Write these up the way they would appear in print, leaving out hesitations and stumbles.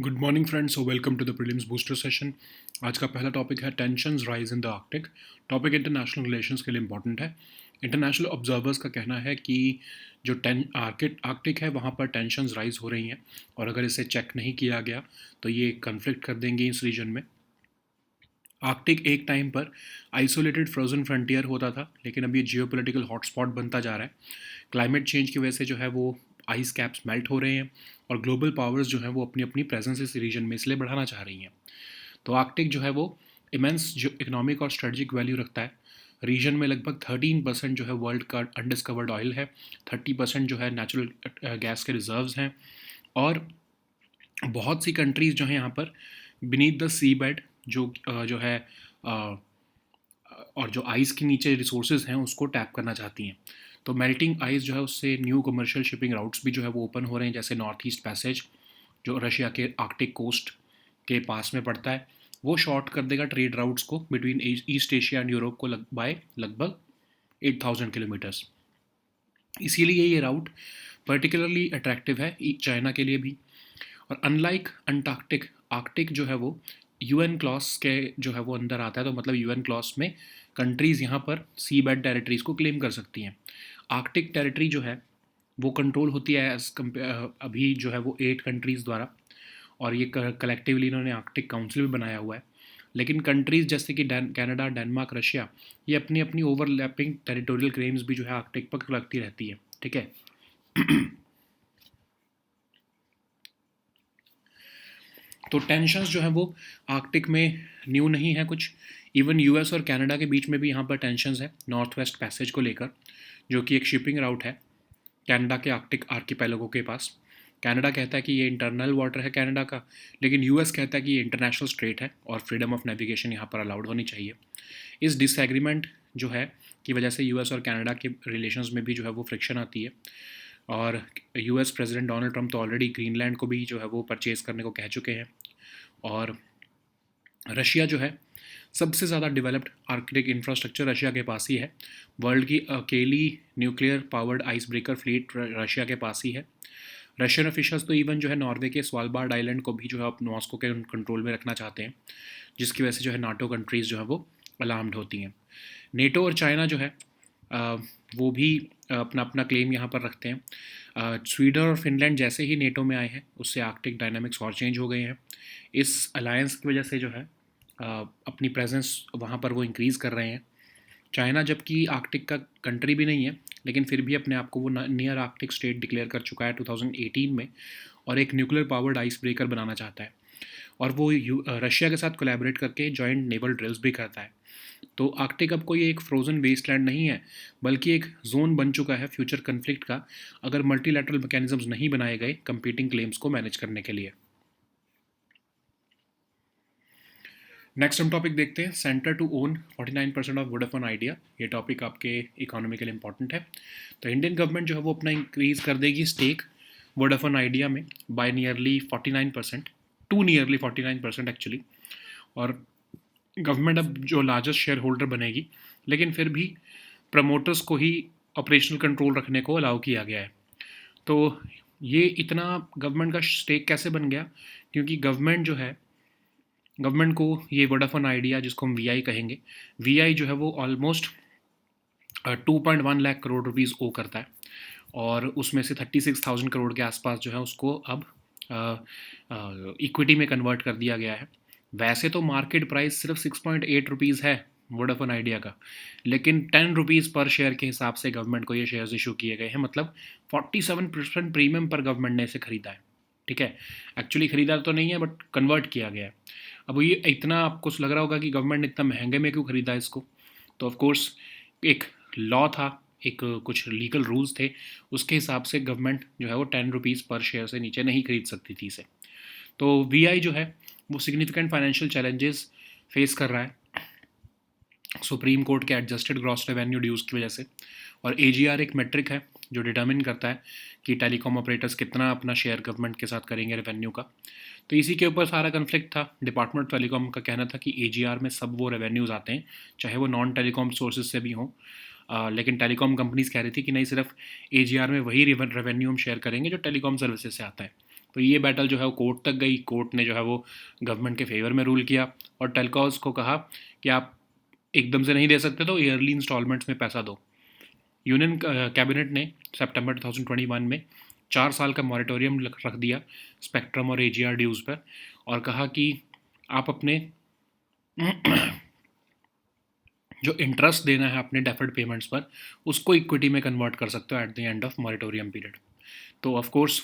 Good morning friends, so welcome to the prelims booster session. आज का पहला topic है tensions rise in the Arctic. Topic international relations के लिए important है। इंटरनेशनल ऑब्जर्वर्स का कहना है कि जो आर्कटिक है वहाँ पर टेंशंस राइज हो रही हैं और अगर इसे चेक नहीं किया गया तो ये कन्फ्लिक्ट कर देंगे इस रीजन में। आर्कटिक एक टाइम पर आइसोलेटेड फ्रोजन फ्रंटियर होता था, लेकिन अब ये जियोपॉलिटिकल हॉटस्पॉट बनता जा रहा है। क्लाइमेट चेंज की वजह से जो है वो आइस कैप्स मेल्ट हो रहे हैं और ग्लोबल पावर्स जो है वो अपनी अपनी प्रेजेंस इस रीजन में इसलिए बढ़ाना चाह रही हैं। तो आर्कटिक जो है वो इमेंस जो इकोनॉमिक और स्ट्रेटजिक वैल्यू रखता है। रीजन में लगभग 13% जो है वर्ल्ड का अनडिस्कवर्ड ऑयल है, 30% जो है नेचुरल गैस के रिजर्व्स हैं और बहुत सी कंट्रीज़ जो हैं यहाँ पर बीनीथ द सी बेड जो है अ, और जो आइस के नीचे रिसोर्सेज हैं उसको टैप करना चाहती हैं। तो मेल्टिंग आइस जो है उससे न्यू कमर्शियल शिपिंग राउट्स भी जो है वो ओपन हो रहे हैं, जैसे नॉर्थ ईस्ट पैसेज जो रशिया के आर्कटिक कोस्ट के पास में पड़ता है, वो शॉर्ट कर देगा ट्रेड राउट्स को between east Asia and Europe को बाय लगभग 8,000 किलोमीटर्स। इसीलिए ये राउट पर्टिकुलरली अट्रैक्टिव है चाइना के लिए भी। और अनलाइक अंटार्कटिक, आर्कटिक जो है वो यूएन क्लॉस के जो है वो अंदर आता है, तो मतलब यूएन क्लॉस में कंट्रीज़ यहाँ पर सी बेड टेरिटरीज़ को क्लेम कर सकती हैं। आर्कटिक टेरिटरी जो है वो कंट्रोल होती है अभी जो है वो 8 कंट्रीज़ द्वारा, और ये कलेक्टिवली इन्होंने आर्कटिक काउंसिल भी बनाया हुआ है। लेकिन कंट्रीज़ जैसे कि कनाडा, डेनमार्क, रशिया, ये अपनी अपनी ओवरलैपिंग टेरिटोरियल क्लेम्स भी जो है आर्कटिक पर रखती रहती है। ठीक है। तो टेंशंस जो है वो आर्कटिक में न्यू नहीं है कुछ। इवन यूएस और कनाडा के बीच में भी यहाँ पर टेंशंस है नॉर्थ वेस्ट पैसेज को लेकर, जो कि एक शिपिंग राउट है कनाडा के आर्कटिक आर्किपेलागो के पास। कनाडा कहता है कि ये इंटरनल वाटर है कनाडा का, लेकिन यूएस कहता है कि ये इंटरनेशनल स्ट्रेट है और फ्रीडम ऑफ नेविगेशन यहाँ पर अलाउड होनी चाहिए। इस डिसएग्रीमेंट जो है की वजह से यूएस और कनाडा के रिलेशंस में भी जो है वो फ्रिक्शन आती है। और यूएस प्रेसिडेंट डोनाल्ड ट्रंप तो ऑलरेडी ग्रीनलैंड को भी जो है वो परचेज़ करने को कह चुके हैं। और रशिया जो है सबसे ज़्यादा डेवलप्ड आर्कटिक इंफ्रास्ट्रक्चर रशिया के पास ही है। वर्ल्ड की अकेली nuclear powered ice breaker fleet Russia के पास ही है। रशियन ऑफिशियल्स तो इवन जो है नॉर्वे के स्वालबार्ड आइलैंड को भी जो है अब मॉस्को के कंट्रोल में रखना चाहते हैं, जिसकी वजह से जो है नाटो कंट्रीज़ जो है वो अलार्म्ड होती हैं। नेटो और चाइना जो है वो भी अपना अपना क्लेम यहाँ पर रखते हैं। स्वीडन और फिनलैंड जैसे ही नेटो में आए हैं उससे आर्कटिक डायनामिक्स और चेंज हो गए हैं। इस अलायंस की वजह से जो है अपनी प्रेजेंस वहाँ पर वो इंक्रीज़ कर रहे हैं। चाइना जबकि आर्कटिक का कंट्री भी नहीं है, लेकिन फिर भी अपने आप को वो नियर आर्कटिक स्टेट डिक्लेयर कर चुका है 2018 में, और एक न्यूक्लियर पावर्ड आइस ब्रेकर बनाना चाहता है। और वो रशिया के साथ कोलैबोरेट करके जॉइंट नेवल ड्रिल्स भी करता है। तो आर्कटिक अब कोई एक फ्रोजन वेस्टलैंड नहीं है, बल्कि एक जोन बन चुका है फ्यूचर कन्फ्लिक्ट का, अगर मल्टीलैटरल मैकेनिज्म्स नहीं बनाए गए कंपीटिंग क्लेम्स को मैनेज करने के लिए। नेक्स्ट हम टॉपिक देखते हैं, centre to own 49% of Vodafone Idea. ये टॉपिक आपके इकोनॉमी के लिए इंपॉर्टेंट है। तो इंडियन गवर्नमेंट जो है वो अपना इंक्रीज़ कर देगी स्टेक वोडाफोन आइडिया में by nearly 49%, to nearly 49% actually. और गवर्नमेंट अब जो लार्जेस्ट शेयर होल्डर बनेगी, लेकिन फिर भी प्रमोटर्स को ही ऑपरेशनल कंट्रोल रखने को अलाउ किया गया है। तो ये इतना गवर्नमेंट का स्टेक कैसे बन गया? क्योंकि गवर्नमेंट को ये वोडाफोन आइडिया, जिसको हम वीआई कहेंगे, वीआई जो है वो ऑलमोस्ट 2.1 लाख करोड़ रुपीज़ ओ करता है, और उसमें से 36,000 करोड़ के आसपास जो है उसको अब इक्विटी में कन्वर्ट कर दिया गया है। वैसे तो मार्केट प्राइस सिर्फ 6.8 रुपीज़ है वोडाफोन आइडिया का, लेकिन 10 रुपीज़ पर शेयर के हिसाब से गवर्नमेंट को ये शेयर्स इशू किए गए हैं, मतलब 47% प्रीमियम पर गवर्नमेंट ने इसे खरीदा है। ठीक है, एक्चुअली खरीदा तो नहीं है बट कन्वर्ट किया गया है। अब ये इतना आपको लग रहा होगा कि गवर्नमेंट ने इतना महंगे में क्यों खरीदा इसको, तो ऑफ कोर्स एक लॉ था, एक कुछ लीगल रूल्स थे, उसके हिसाब से गवर्नमेंट जो है वो 10 रुपीज़ पर शेयर से नीचे नहीं खरीद सकती थी इसे। तो वीआई जो है वो सिग्निफिकेंट फाइनेंशियल चैलेंजेस फेस कर रहा है सुप्रीम कोर्ट के एडजस्टेड ग्रॉस रेवेन्यू ड्यूज़ की वजह से। और एजीआर एक मेट्रिक है जो डिटर्मिन करता है कि टेलीकॉम ऑपरेटर्स कितना अपना शेयर गवर्नमेंट के साथ करेंगे रेवेन्यू का। तो इसी के ऊपर सारा कन्फ्लिक्ट था। डिपार्टमेंट ऑफ टेलीकॉम का कहना था कि एजीआर में सब वो रेवेन्यूज़ आते हैं, चाहे वो नॉन टेलीकॉम सोर्सेज से भी हों, लेकिन टेलीकॉम कंपनीज़ कह रही थी कि नहीं, सिर्फ एजीआर में वही रेवेन्यू हम शेयर करेंगे जो टेलीकॉम सर्विसेज से आता है। तो ये बैटल जो है वो कोर्ट तक गई, कोर्ट ने जो है वो गवर्नमेंट के फेवर में रूल किया और टेलकॉस को कहा कि आप एकदम से नहीं दे सकते तो ईयरली इंस्टॉलमेंट्स में पैसा दो। यूनियन कैबिनेट ने सितंबर 2021 में 4 साल का मॉरेटोरियम रख दिया स्पेक्ट्रम और एजीआर ड्यूज़ पर और कहा कि आप अपने जो इंटरेस्ट देना है अपने डेफर्ड पेमेंट्स पर उसको इक्विटी में कन्वर्ट कर सकते हो at the end of moratorium period. तो ऑफ कोर्स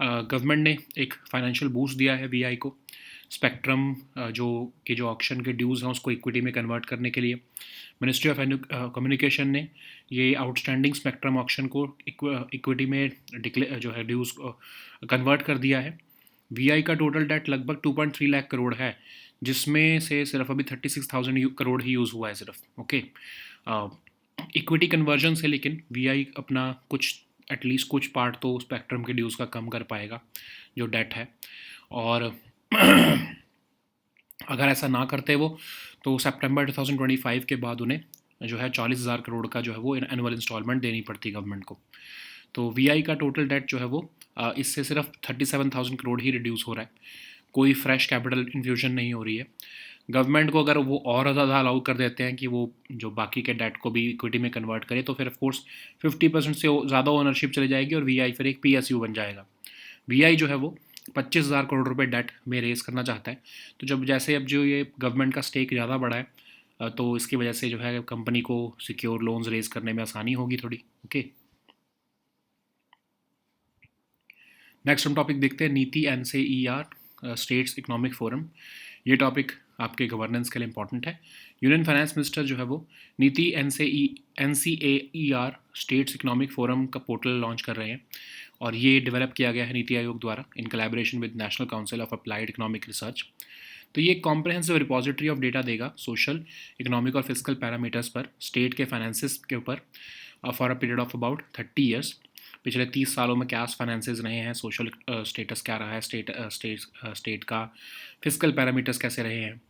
गवर्नमेंट ने एक फाइनेंशियल बूस्ट दिया है वीआई को स्पेक्ट्रम जो ऑक्शन के ड्यूज़ हैं उसको इक्विटी में कन्वर्ट करने के लिए। मिनिस्ट्री ऑफ कम्युनिकेशन ने ये आउटस्टैंडिंग स्पेक्ट्रम ऑक्शन को इक्विटी में जो है ड्यूज़ कन्वर्ट कर दिया है। वीआई का टोटल डेट लगभग 2.3 लाख करोड़ है, जिसमें से सिर्फ अभी 36,000 करोड़ ही यूज़ हुआ है सिर्फ। ओके, इक्विटी कन्वर्जन से लेकिन वीआई अपना कुछ एटलीस्ट कुछ पार्ट तो स्पेक्ट्रम के ड्यूज़ का कम कर पाएगा जो डेट है। और अगर ऐसा ना करते वो तो सितंबर 2025 के बाद उन्हें जो है 40,000 करोड़ का जो है वो एनुअल इंस्टॉलमेंट देनी पड़ती गवर्नमेंट को। तो वीआई का टोटल डेट जो है वो इससे सिर्फ 37,000 करोड़ ही रिड्यूस हो रहा है, कोई फ्रेश कैपिटल इन्फ्यूजन नहीं हो रही है। गवर्नमेंट को अगर वो और ज़्यादा अलाउ कर देते हैं कि वो जो बाकी के डेट को भी इक्विटी में कन्वर्ट करे तो फिर ऑफकोर्स 50% से ज़्यादा ओनरशिप चली जाएगी और वीआई फिर एक पीएसयू बन जाएगा। वीआई जो है वो 25,000 करोड़ रुपए डेट में रेस करना चाहता है। तो जब जैसे अब जो ये गवर्नमेंट का स्टेक ज़्यादा बढ़ा है तो इसकी वजह से जो है कंपनी को सिक्योर लोन्स रेज करने में आसानी होगी थोड़ी। ओके, नेक्स्ट हम टॉपिक देखते हैं नीति एनसीईआर स्टेट्स इकोनॉमिक फोरम। ये टॉपिक आपके गवर्नेंस के लिए इंपॉर्टेंट है। यूनियन फाइनेंस मिनिस्टर जो है वो नीति एनसीईआर स्टेट्स इकोनॉमिक फोरम का पोर्टल लॉन्च कर रहे हैं और ये डेवलप किया गया है नीति आयोग द्वारा in collaboration with national council of applied economic research. तो ये एक कॉम्प्रहेंसिव रिपोजिटरी ऑफ डेटा देगा सोशल, इकोनॉमिक और फिजिकल पैरामीटर्स पर स्टेट के फाइनेंसिस के ऊपर for a period of about 30 years. पिछले 30 सालों में क्या फाइनेंसेस रहे हैं, सोशल स्टेटस क्या रहा है, स्टेट का फिजिकल पैरामीटर्स कैसे रहे हैं।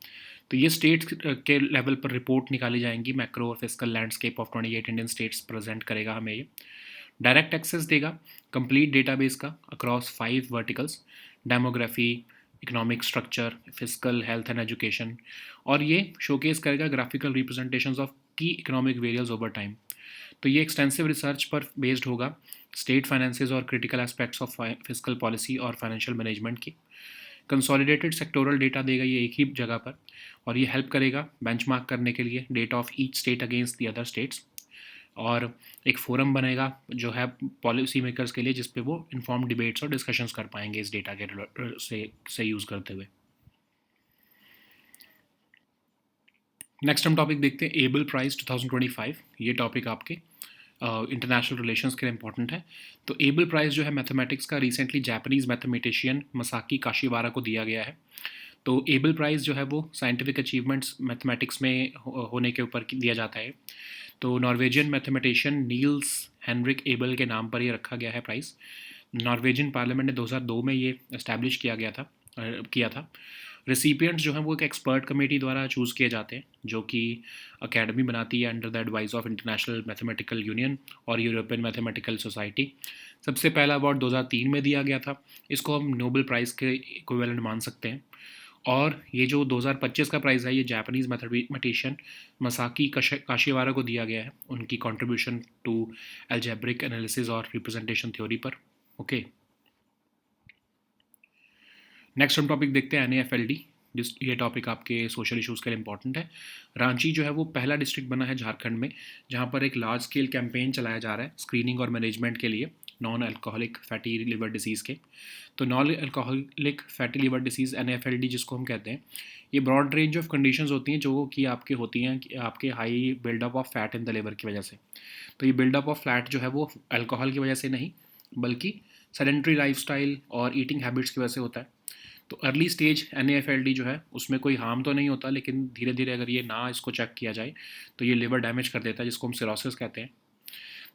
तो ये स्टेट के लेवल पर रिपोर्ट निकाली जाएंगी। मैक्रो और physical landscape of 28 Indian states present करेगा हमें ये। डायरेक्ट एक्सेस देगा कंप्लीट डेटाबेस का across 5 verticals, demography, economic structure, physical, health and education. और ये शोकेस करेगा ग्राफिकल रिप्रेजेंटेशंस ऑफ की इकोनॉमिक वेरिएबल्स ओवर टाइम। तो ये एक्सटेंसिव रिसर्च पर बेस्ड होगा स्टेट फाइनेंसेस और critical aspects of physical policy और फाइनेंशियल मैनेजमेंट की। कंसोलिडेटेड सेक्टोरल डेटा देगा ये एक ही जगह पर और ये हेल्प करेगा बेंचमार्क करने के लिए data of each state against the other states. और एक फोरम बनेगा जो है पॉलिसी मेकर्स के लिए जिस पे वो इन्फॉर्म डिबेट्स और डिस्कशंस कर पाएंगे इस डेटा के से यूज़ करते हुए। नेक्स्ट हम टॉपिक देखते हैं एबल प्राइज 2025। ये टॉपिक आपके इंटरनेशनल रिलेशंस के लिए इंपॉर्टेंट है। तो एबल प्राइज जो है मैथमेटिक्स का रिसेंटली जापानीज़ मैथमेटिशियन मसाकी काशीवारा को दिया गया है। तो एबल प्राइज़ जो है वो साइंटिफिक अचीवमेंट्स मैथमेटिक्स में होने के ऊपर दिया जाता है। तो Norwegian mathematician Niels Henrik Abel के नाम पर ये रखा गया है प्राइज़। नॉर्वेजियन पार्लियामेंट ने 2002 में ये इस्टेब्लिश किया था। रेसिपिएंट्स जो हैं वो एक एक्सपर्ट कमेटी द्वारा चूज़ किए जाते हैं जो कि अकेडमी बनाती है under the advice of international mathematical union और यूरोपियन मैथमेटिकल सोसाइटी। सबसे पहला अवार्ड 2003 में दिया गया था। इसको हम नोबेल प्राइज़ के इक्विवेलेंट मान सकते हैं। और ये जो 2025 का प्राइज़ है ये जापानीज़ मैथमेटिशियन मसाकी काशीवारा को दिया गया है उनकी कंट्रीब्यूशन टू अलजेब्रिक एनालिसिस और रिप्रेजेंटेशन थ्योरी पर। ओके, नेक्स्ट हम टॉपिक देखते हैं NAFLD। ये टॉपिक आपके सोशल इश्यूज़ के लिए इंपॉर्टेंट है। रांची जो है वो पहला डिस्ट्रिक्ट बना है झारखंड में जहाँ पर एक लार्ज स्केल कैंपेन चलाया जा रहा है स्क्रीनिंग और मैनेजमेंट के लिए non alcoholic fatty liver disease के। तो non alcoholic fatty liver disease NAFLD जिसको हम कहते हैं, ये ब्रॉड रेंज ऑफ कंडीशंस होती हैं जो कि आपके होती हैं कि आपके high buildup of fat in the liver की वजह से। तो ये बिल्डअप ऑफ फैट जो है वो अल्कोहल की वजह से नहीं बल्कि सेडेंट्री लाइफस्टाइल और ईटिंग हैबिट्स की वजह से होता है। तो अर्ली स्टेज NAFLD जो है उसमें कोई हार्म तो नहीं होता, लेकिन धीरे धीरे अगर ये ना इसको चेक किया जाए तो ये लिवर डैमेज कर देता है जिसको हम सिरोसिस कहते हैं।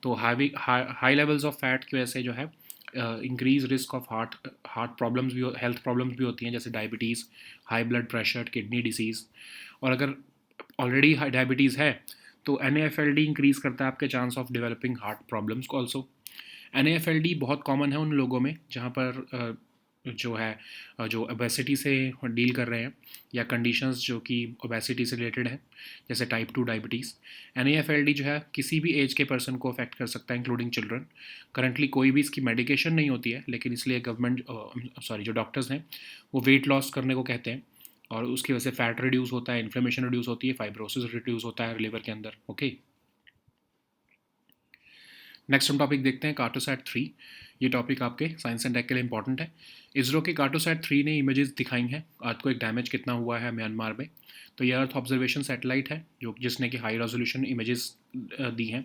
तो हाई लेवल्स ऑफ फैट की वजह से जो है increase risk of heart problems भी, हेल्थ प्रॉब्लम्स भी होती हैं जैसे diabetes, high blood pressure, kidney disease. और अगर ऑलरेडी डायबिटीज़ है तो NAFLD इंक्रीज़ करता है आपके chance of developing heart problems को ऑल्सो। NAFLD बहुत कॉमन है उन लोगों में जहाँ पर जो है जो ओबेसिटी से डील कर रहे हैं या कंडीशंस जो कि ओबेसिटी से रिलेटेड है, जैसे टाइप 2 डायबिटीज़। NAFLD जो है किसी भी एज के पर्सन को अफेक्ट कर सकता है, इंक्लूडिंग चिल्ड्रन। करंटली कोई भी इसकी मेडिकेशन नहीं होती है, लेकिन इसलिए गवर्नमेंट जो डॉक्टर्स हैं वो वेट लॉस करने को कहते हैं, और उसकी वजह से फैट रिड्यूस होता है, इन्फ्लेमेशन रिड्यूस होती है, फाइब्रोसिस रिड्यूस होता है लिवर के अंदर। ओके, नेक्स्ट हम टॉपिक देखते हैं कार्टोसैट 3। ये टॉपिक आपके साइंस एंड टेक के लिए इंपॉर्टेंट है। इसरो के कार्टोसैट 3 ने इमेजेस दिखाई हैं अर्थ को एक डैमेज कितना हुआ है म्यांमार में। तो ये अर्थ ऑब्जर्वेशन सैटेलाइट है जो जिसने कि हाई रेजोल्यूशन इमेजेस दी हैं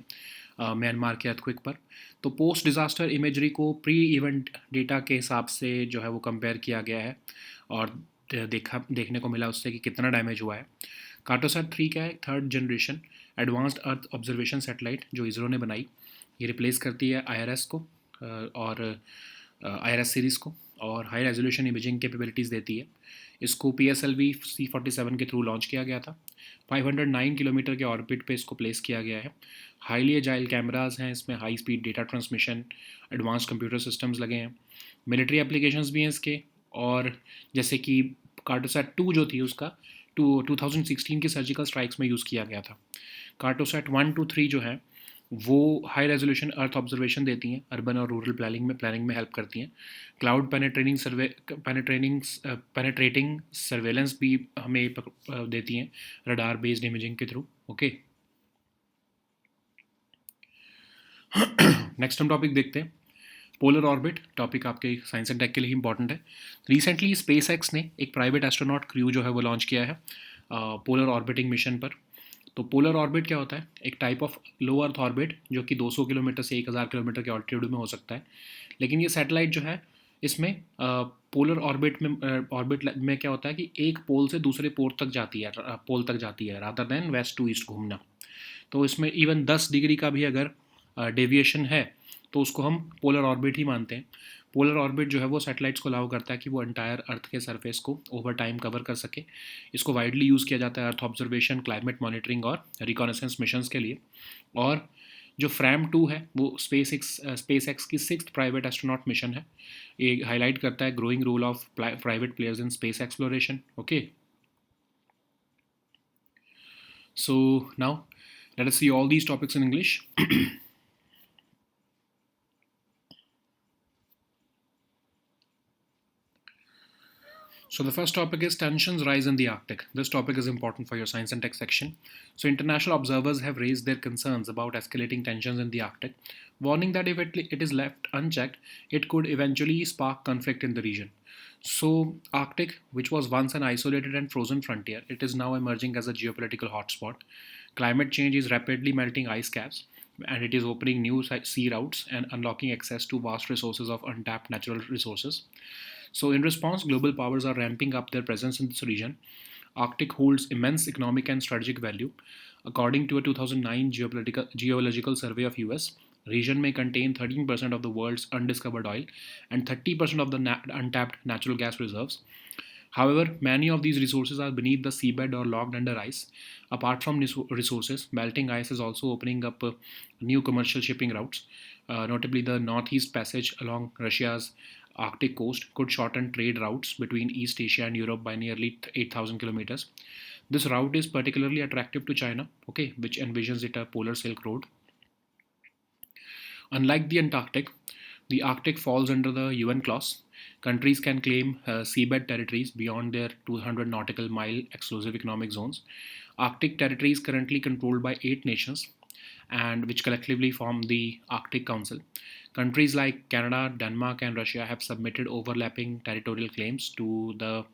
म्यांमार के अर्थक्वेक पर। तो पोस्ट डिज़ास्टर इमेजरी को प्री इवेंट डेटा के हिसाब से जो है वो कंपेयर किया गया है, और देखने को मिला उससे कि कितना डैमेज हुआ है। कार्टोसैट 3 क्या है? Third generation advanced earth observation satellite जो इसरो ने बनाई। ये रिप्लेस करती है IRS को और IRS सीरीज़ को, और हाई रेजोल्यूशन इमेजिंग कैपेबिलिटीज़ देती है। इसको PSLV C47 के थ्रू लॉन्च किया गया था। 509 किलोमीटर के ऑर्बिट पे इसको प्लेस किया गया है। हाईली एजाइल कैमराज हैं इसमें, high speed data transmission, advance computer systems लगे हैं, मिलिट्री एप्लीकेशंस भी हैं इसके। और जैसे कि कार्टोसैट 2 जो थी उसका 2016 की सर्जिकल स्ट्राइक्स में यूज़ किया गया था। कार्टोसैट 1, 2, 3 जो है वो हाई रेजोल्यूशन अर्थ ऑब्जर्वेशन देती हैं, अर्बन और रूरल प्लानिंग में हेल्प करती हैं। क्लाउड पेनेट्रेटिंग सर्वेलेंस भी हमें देती हैं रडार बेस्ड इमेजिंग के थ्रू। ओके, नेक्स्ट हम टॉपिक देखते हैं पोलर ऑर्बिट। टॉपिक आपके साइंस एंड टेक के लिए इंपॉर्टेंट है। रिसेंटली स्पेस एक्स ने एक प्राइवेट एस्ट्रोनॉट क्रू जो है वो लॉन्च किया है पोलर ऑर्बिटिंग मिशन पर। तो पोलर ऑर्बिट क्या होता है? एक type of low earth orbit जो कि 200 किलोमीटर से 1000 किलोमीटर के ऑल्टीट्यूड में हो सकता है। लेकिन ये सैटेलाइट जो है इसमें पोलर ऑर्बिट में क्या होता है कि एक पोल से दूसरे पोल तक जाती है rather than west to east घूमना। तो इसमें इवन 10 डिग्री का भी अगर डेविएशन है तो उसको हम पोलर ऑर्बिट ही मानते हैं। पोलर ऑर्बिट जो है वो सैटेलाइट्स को अलाउ करता है कि वो एंटायर अर्थ के सरफेस को ओवर टाइम कवर कर सके। इसको वाइडली यूज़ किया जाता है अर्थ ऑब्जर्वेशन, क्लाइमेट मॉनिटरिंग और रिकॉनेसेंस मिशंस के लिए। और जो फ्रैम 2 है वो स्पेस एक्स की 6th प्राइवेट एस्ट्रोनॉट मिशन है। ये हाईलाइट करता है growing role of private players in space exploration. Okay, so now let us see all these topics in English. So the first topic is tensions rise in the Arctic. This topic is important for your science and tech section. So international observers have raised their concerns about escalating tensions in the Arctic, warning that if it is left unchecked, it could eventually spark conflict in the region. So Arctic, which was once an isolated and frozen frontier, it is now emerging as a geopolitical hotspot. Climate change is rapidly melting ice caps, and it is opening new sea routes and unlocking access to vast resources of untapped natural resources. So, in response, global powers are ramping up their presence in this region. Arctic holds immense economic and strategic value. According to a 2009 geological survey of US, region may contain 13% of the world's undiscovered oil and 30% of the untapped natural gas reserves. However, many of these resources are beneath the seabed or locked under ice. Apart from resources, melting ice is also opening up new commercial shipping routes. Notably, the Northeast Passage along Russia's Arctic coast could shorten trade routes between East Asia and Europe by nearly 8,000 kilometers. This route is particularly attractive to China, okay, which envisions it a polar Silk Road. Unlike the Arctic falls under the UN clause. Countries can claim seabed territories beyond their 200 nautical mile exclusive economic zones. Arctic territory is currently controlled by 8 nations, and which collectively form the Arctic Council. Countries like Canada, Denmark, and Russia have submitted overlapping territorial claims to the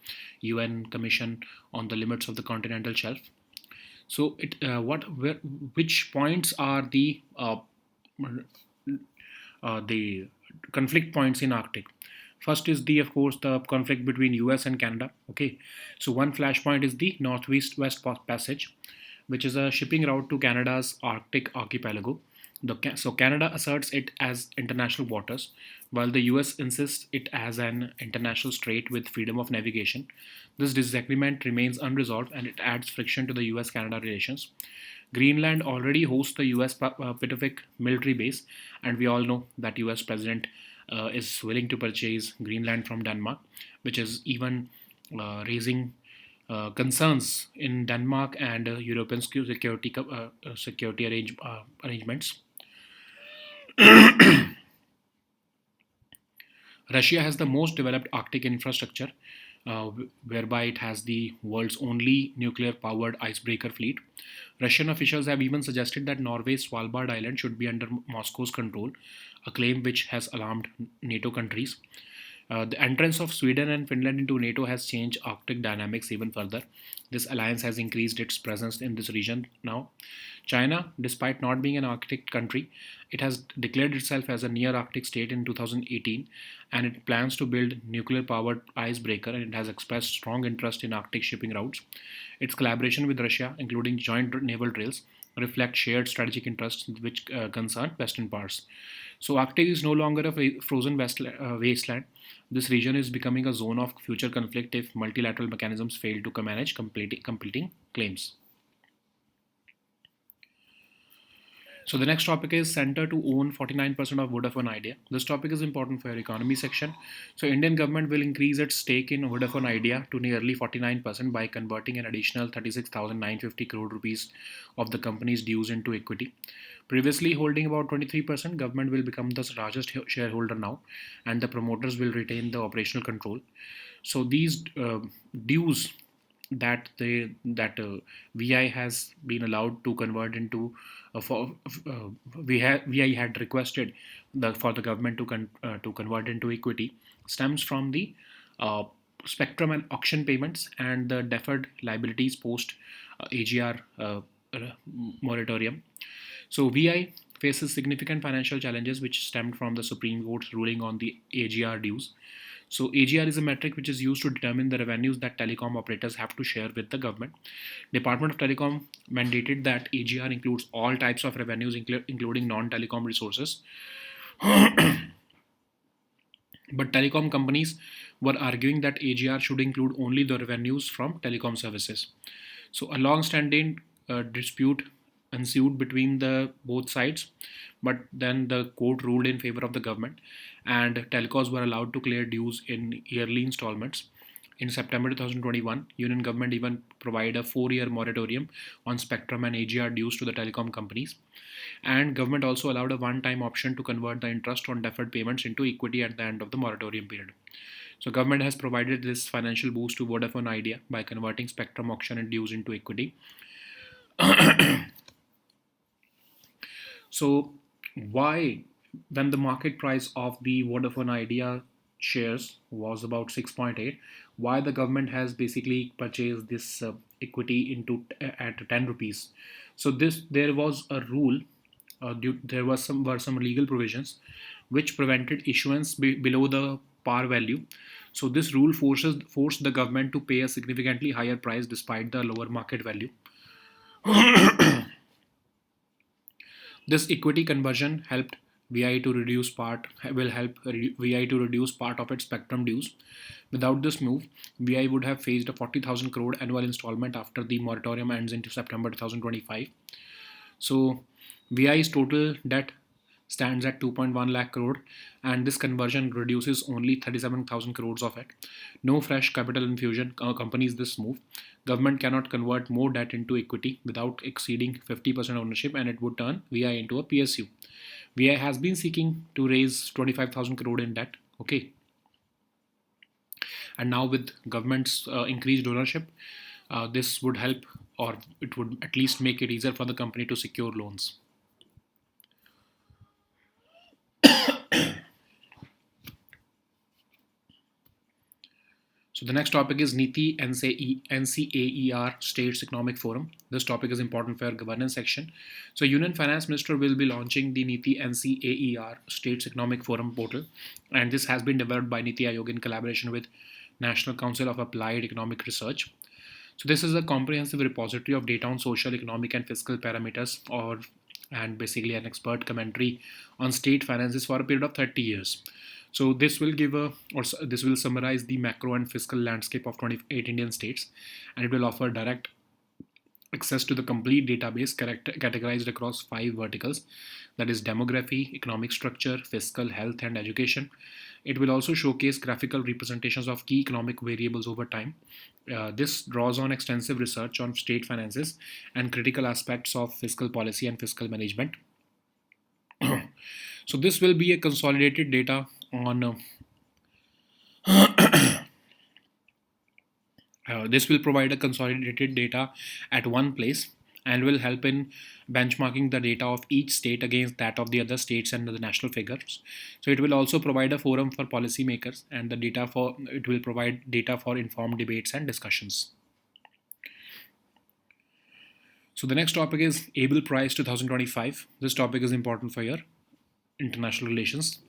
UN Commission on the Limits of the Continental Shelf. So, which points are the conflict points in Arctic? First is of course the conflict between US and Canada. Okay, so one flashpoint is the Northwest West Passage, which is a shipping route to Canada's Arctic archipelago. So Canada asserts it as international waters, while the US insists it as an international strait with freedom of navigation. This disagreement remains unresolved and it adds friction to the US-Canada relations. Greenland already hosts the US Pacific military base, and we all know that US President is willing to purchase Greenland from Denmark, which is even raising concerns in Denmark and European security arrangements. Russia has the most developed Arctic infrastructure, whereby it has the world's only nuclear powered icebreaker fleet. Russian officials have even suggested that Norway's Svalbard Island should be under Moscow's control, a claim which has alarmed NATO countries. The entrance of Sweden and Finland into NATO has changed Arctic dynamics even further. This alliance has increased its presence in this region now. China, despite not being an Arctic country, it has declared itself as a near Arctic state in 2018, and it plans to build nuclear powered icebreaker, and it has expressed strong interest in Arctic shipping routes. Its collaboration with Russia, including joint naval drills, reflect shared strategic interests which concern western parts. So Arctic is no longer a frozen wasteland. This region is becoming a zone of future conflict if multilateral mechanisms fail to manage competing claims. So the next topic is Center to own 49% of Vodafone Idea. This topic is important for your economy section. So Indian government will increase its stake in Vodafone Idea to nearly 49% by converting an additional 36,950 crore rupees of the company's dues into equity. Previously holding about 23%, government will become the largest shareholder now, and the promoters will retain the operational control. So these dues that VI has been allowed to convert into VI had requested for the government to convert into equity stems from the uh, spectrum and auction payments and the deferred liabilities post AGR moratorium. So VI faces significant financial challenges which stemmed from the Supreme Court's ruling on the AGR dues. So AGR is a metric which is used to determine the revenues that telecom operators have to share with the government. Department of Telecom mandated that AGR includes all types of revenues, including non-telecom resources. But telecom companies were arguing that AGR should include only the revenues from telecom services. So a long-standing dispute ensued between the both sides, but then the court ruled in favor of the government, and telcos were allowed to clear dues in yearly installments. In September 2021, Union government even provided a 4-year moratorium on spectrum and AGR dues to the telecom companies. And government also allowed a one-time option to convert the interest on deferred payments into equity at the end of the moratorium period. So government has provided this financial boost to Vodafone Idea by converting spectrum auction and dues into equity. So why, when the market price of the Vodafone Idea shares was about 6.8, why the government has basically purchased this equity into at 10 rupees? So this there was a rule, there was some legal provisions which prevented issuance below the par value. So this rule forced the government to pay a significantly higher price despite the lower market value. This equity conversion helped VI to reduce part will help VI to reduce part of its spectrum dues. Without this move, VI would have faced a 40,000 crore annual installment after the moratorium ends in September 2025. So VI's total debt stands at 2.1 lakh crore, and this conversion reduces only 37,000 crores of it. No fresh capital infusion accompanies this move. Government cannot convert more debt into equity without exceeding 50% ownership, and it would turn VI into a PSU. VI has been seeking to raise 25,000 crore in debt. Okay, and now with government's increased ownership, this would help, or it would at least make it easier for the company to secure loans. So the next topic is NITI NCAER States Economic Forum. This topic is important for our governance section. So Union Finance Minister will be launching the NITI NCAER States Economic Forum portal, and this has been developed by NITI Aayog in collaboration with National Council of Applied Economic Research. So this is a comprehensive repository of data on social, economic, and fiscal parameters, and basically an expert commentary on state finances for a period of 30 years. So this will this will summarize the macro and fiscal landscape of 28 Indian states, and it will offer direct access to the complete database categorized across 5 verticals, that is demography, economic structure, fiscal, health, and education. It will also showcase graphical representations of key economic variables over time. This draws on extensive research on state finances and critical aspects of fiscal policy and fiscal management. So this will be a consolidated data on this will provide a consolidated data at one place and will help in benchmarking the data of each state against that of the other states and the national figures. So it will also provide a forum for policymakers, and the data for it will provide data for informed debates and discussions. So the next topic is Abel Prize 2025. This topic is important for your international relations.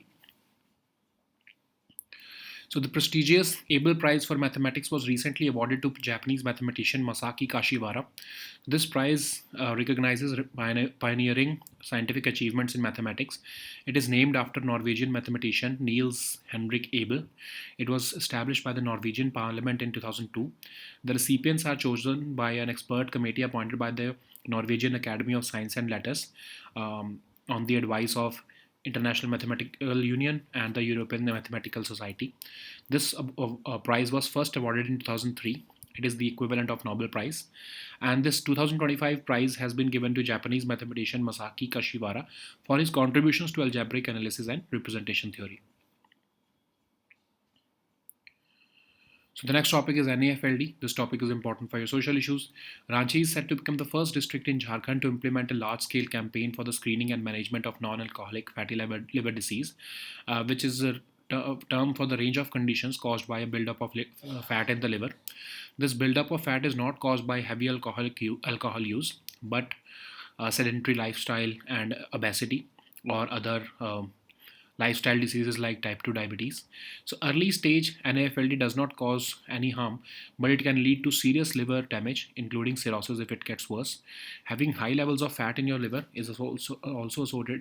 So the prestigious Abel Prize for Mathematics was recently awarded to Japanese mathematician Masaki Kashiwara. This prize recognizes pioneering scientific achievements in mathematics. It is named after Norwegian mathematician Niels Henrik Abel. It was established by the Norwegian Parliament in 2002. The recipients are chosen by an expert committee appointed by the Norwegian Academy of Science and Letters on the advice of International Mathematical Union and the European Mathematical Society. This prize was first awarded in 2003. It is the equivalent of Nobel Prize. And this 2025 prize has been given to Japanese mathematician Masaki Kashiwara for his contributions to algebraic analysis and representation theory. So the next topic is NAFLD. This topic is important for your social issues. Ranchi is set to become the first district in Jharkhand to implement a large-scale campaign for the screening and management of non-alcoholic fatty liver disease, which is a term for the range of conditions caused by a buildup of fat in the liver. This buildup of fat is not caused by heavy alcohol use, but sedentary lifestyle and obesity or other lifestyle diseases like type 2 diabetes. So early stage NAFLD does not cause any harm, but it can lead to serious liver damage, including cirrhosis if it gets worse. Having high levels of fat in your liver is also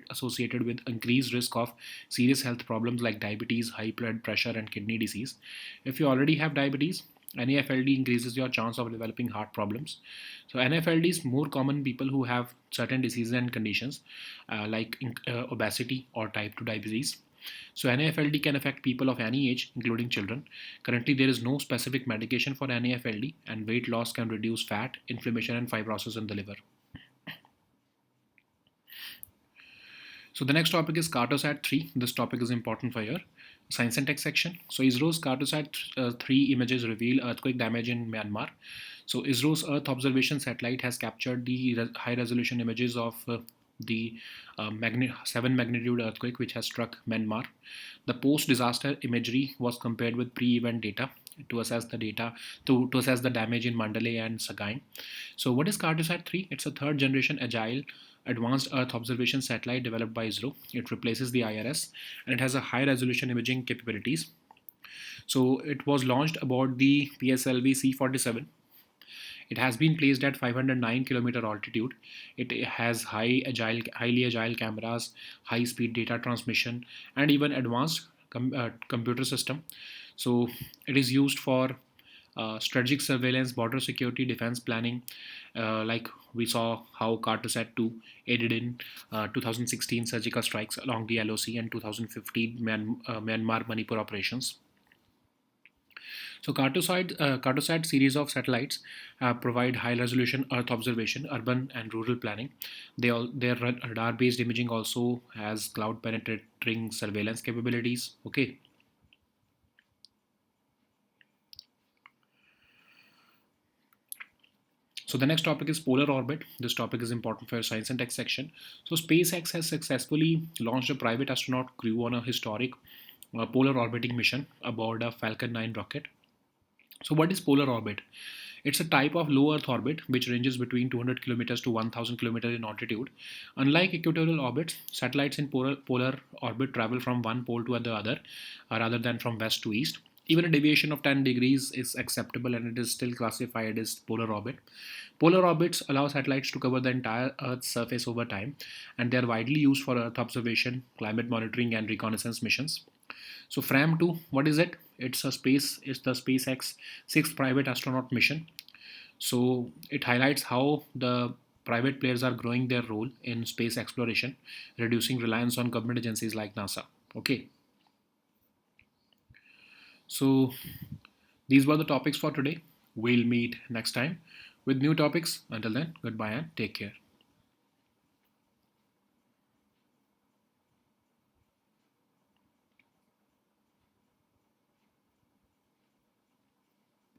associated with increased risk of serious health problems like diabetes, high blood pressure, and kidney disease. If you already have diabetes, NAFLD increases your chance of developing heart problems. So NAFLD is more common in people who have certain diseases and conditions like obesity or type 2 diabetes. So NAFLD can affect people of any age, including children. Currently, there is no specific medication for NAFLD, and weight loss can reduce fat, inflammation, and fibrosis in the liver. So the next topic is Cartosat 3. This topic is important for your science and tech section. So ISRO's Cartosat 3 images reveal earthquake damage in Myanmar. So ISRO's Earth observation satellite has captured the high resolution images of the 7 magnitude earthquake which has struck Myanmar. The post disaster imagery was compared with pre-event data to assess the damage in Mandalay and Sagaing. So what is Cartosat 3? It's a third generation agile advanced Earth observation satellite developed by ISRO. It replaces the IRS and it has a high resolution imaging capabilities. So it was launched aboard the PSLV C-47. It has been placed at 509 kilometer altitude. It has highly agile cameras, high speed data transmission, and even advanced computer system. So it is used for strategic surveillance, border security, defense planning, like we saw how Cartosat 2 aided in 2016 surgical strikes along the LOC and 2015 Myanmar Manipur operations. So Cartosat series of satellites provide high-resolution Earth observation, urban and rural planning. Their radar-based imaging also has cloud-penetrating surveillance capabilities. Okay. So the next topic is polar orbit. This topic is important for your science and tech section. So SpaceX has successfully launched a private astronaut crew on a historic polar orbiting mission aboard a Falcon 9 rocket. So what is polar orbit? It's a type of low Earth orbit which ranges between 200 kilometers to 1000 kilometers in altitude. Unlike equatorial orbits, satellites in polar orbit travel from one pole to the other rather than from west to east. Even a deviation of 10 degrees is acceptable and it is still classified as polar orbit. Polar orbits allow satellites to cover the entire Earth's surface over time, and they are widely used for Earth observation, climate monitoring, and reconnaissance missions. So FRAM 2, what is it? It's the SpaceX sixth private astronaut mission. So it highlights how the private players are growing their role in space exploration, reducing reliance on government agencies like NASA. Okay, so these were the topics for today. We'll meet next time with new topics. Until then, goodbye and take care.